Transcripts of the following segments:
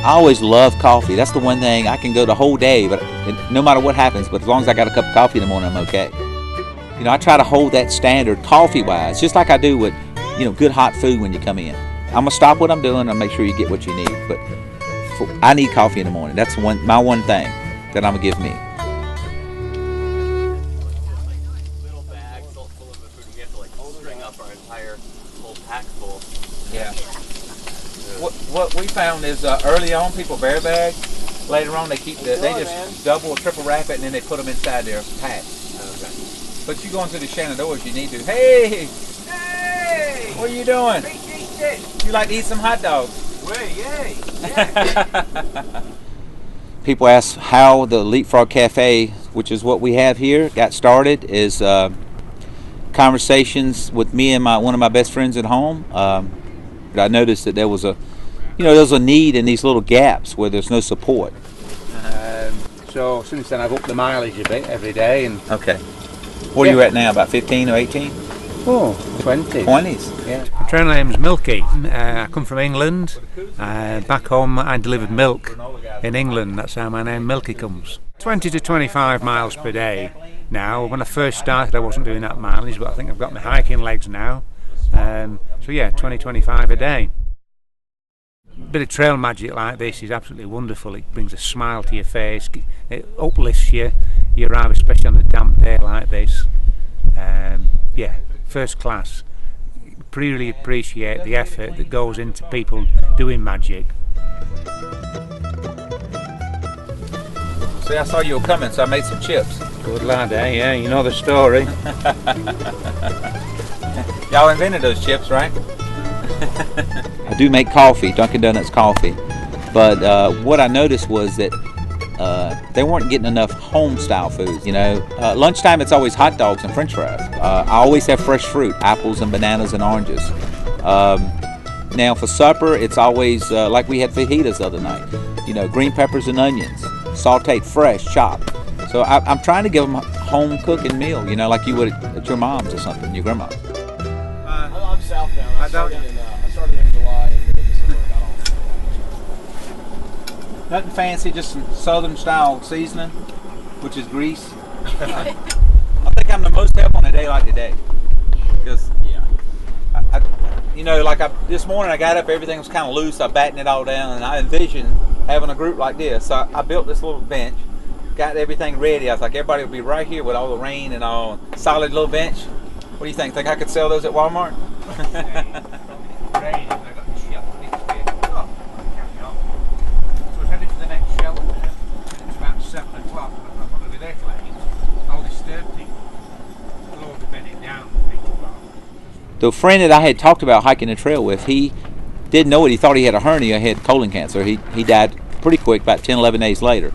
I always love coffee. That's the one thing I can go the whole day, but no matter what happens, but as long as I got a cup of coffee in the morning, I'm okay. You know, I try to hold that standard coffee-wise, just like I do with, you know, good hot food when you come in. I'm gonna stop what I'm doing and make sure you get what you need, but I need coffee in the morning. That's my one thing that I'm gonna give me. Little bags full of the food, and we have to like string up our entire whole pack full. Yeah. What we found is early on people bear bag. Later on they just double or triple wrap it and then they put them inside their pack. Okay. But you go into the Shenandoahs, you need to. Hey, what are you doing? You like to eat some hot dogs? Yay! People ask how the Leapfrog Cafe, which is what we have here, got started. Is conversations with me and one of my best friends at home. I noticed that there was a need in these little gaps where there's no support. So since then I've upped the mileage a bit every day. And okay. What are you at now, about 15 or 18? Oh, 20. 20s? Yeah. My trail name's Milky. I come from England. Back home I delivered milk in England. That's how my name Milky comes. 20 to 25 miles per day now. When I first started I wasn't doing that mileage, but I think I've got my hiking legs now. So yeah, 20-25 a day. A bit of trail magic like this is absolutely wonderful. It brings a smile to your face, it uplifts you. You arrive, especially on a damp day like this. Yeah, first class. Really appreciate the effort that goes into people doing magic. See, I saw you were coming, so I made some chips. Good lad, eh? Yeah, you know the story. Y'all invented those chips, right? I do make coffee, Dunkin' Donuts coffee, but what I noticed was that they weren't getting enough home-style foods. You know, lunchtime it's always hot dogs and French fries. I always have fresh fruit, apples and bananas and oranges. Now for supper, it's always like we had fajitas the other night. You know, green peppers and onions, sautéed, fresh, chopped. So I'm trying to give them a home cooking meal. You know, like you would at your mom's or something, your grandma's. I'm southbound. I started in July and December. Nothing fancy, just some southern style seasoning, which is grease. I think I'm the most help on a day like today. Because, this morning I got up, everything was kind of loose, I battened it all down, and I envisioned having a group like this. So I built this little bench, got everything ready. I was like, everybody will be right here with all the rain and all, solid little bench. What do you think? Think I could sell those at Walmart? The friend that I had talked about hiking the trail with, he didn't know it. He thought he had a hernia, he had colon cancer. He died pretty quick, about 10, 11 days later.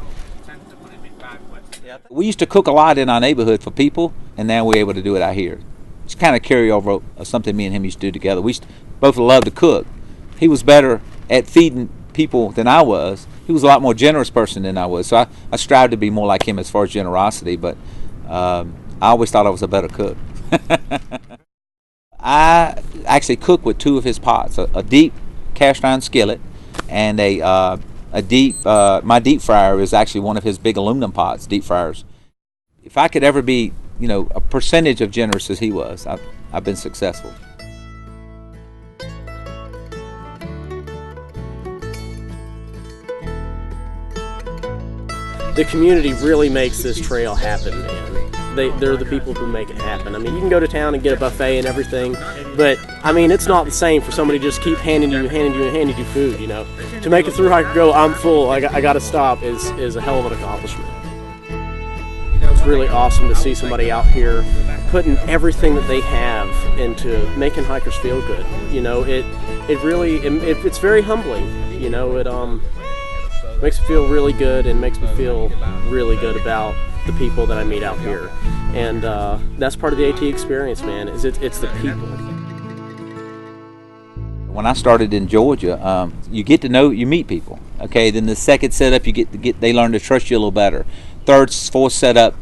We used to cook a lot in our neighborhood for people, and now we're able to do it out here. It's kind of carryover of something me and him used to do together. We both loved to cook. He was better at feeding people than I was. He was a lot more generous person than I was. So I strived to be more like him as far as generosity, but I always thought I was a better cook. I actually cook with two of his pots, a deep cast iron skillet and my deep fryer is actually one of his big aluminum pots, deep fryers. If I could ever be, a percentage of generous as he was, I've been successful. The community really makes this trail happen, man. They're the people who make it happen. I mean, you can go to town and get a buffet and everything, but I mean, it's not the same for somebody to just keep handing you food. To make it through Hiker Go, I'm full, I got to stop is a hell of an accomplishment. It's really awesome to see somebody out here putting everything that they have into making hikers feel good. It's very humbling. It makes me feel really good and makes me feel really good about the people that I meet out here. And that's part of the AT experience, man, is it's the people. When I started in Georgia, you meet people. Okay, then the second setup, they learn to trust you a little better. Third, fourth setup,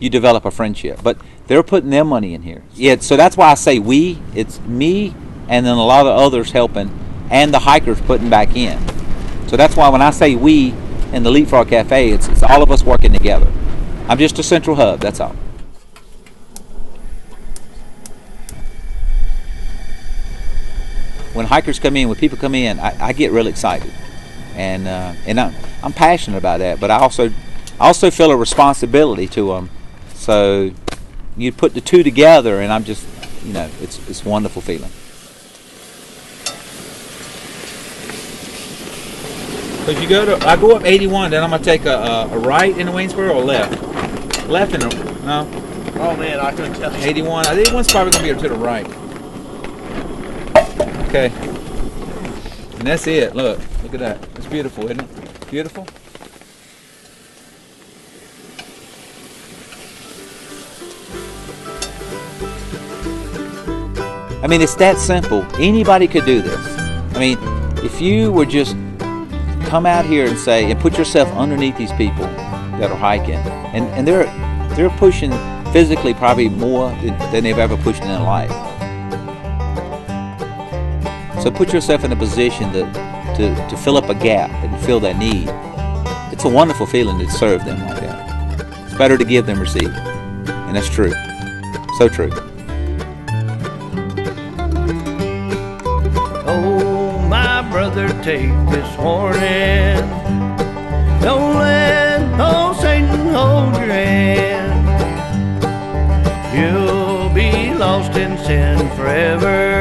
you develop a friendship. But they're putting their money in here. Yeah, so that's why I say it's me and then a lot of others helping and the hikers putting back in. So that's why when I say we in the Leapfrog Cafe, it's all of us working together. I'm just a central hub, that's all. When hikers come in, when people come in, I get real excited, and I'm passionate about that. But I also feel a responsibility to them. So you put the two together, and I'm just, it's a wonderful feeling. Because I go up 81, then I'm gonna take a right into Waynesboro or left? Left in no. Oh man, I couldn't tell you. 81. 81's probably gonna be to the right. Okay. And that's it. Look at that. It's beautiful, isn't it? Beautiful. I mean, it's that simple. Anybody could do this. I mean, if you were just come out here and say, and put yourself underneath these people that are hiking, and they're pushing physically probably more than they've ever pushed in their life. So put yourself in a position to fill up a gap and fill that need. It's a wonderful feeling to serve them like that. It's better to give than receive, and that's true. So true. Oh, my brother, take this warning. Don't let old Satan hold your hand. You'll be lost in sin forever.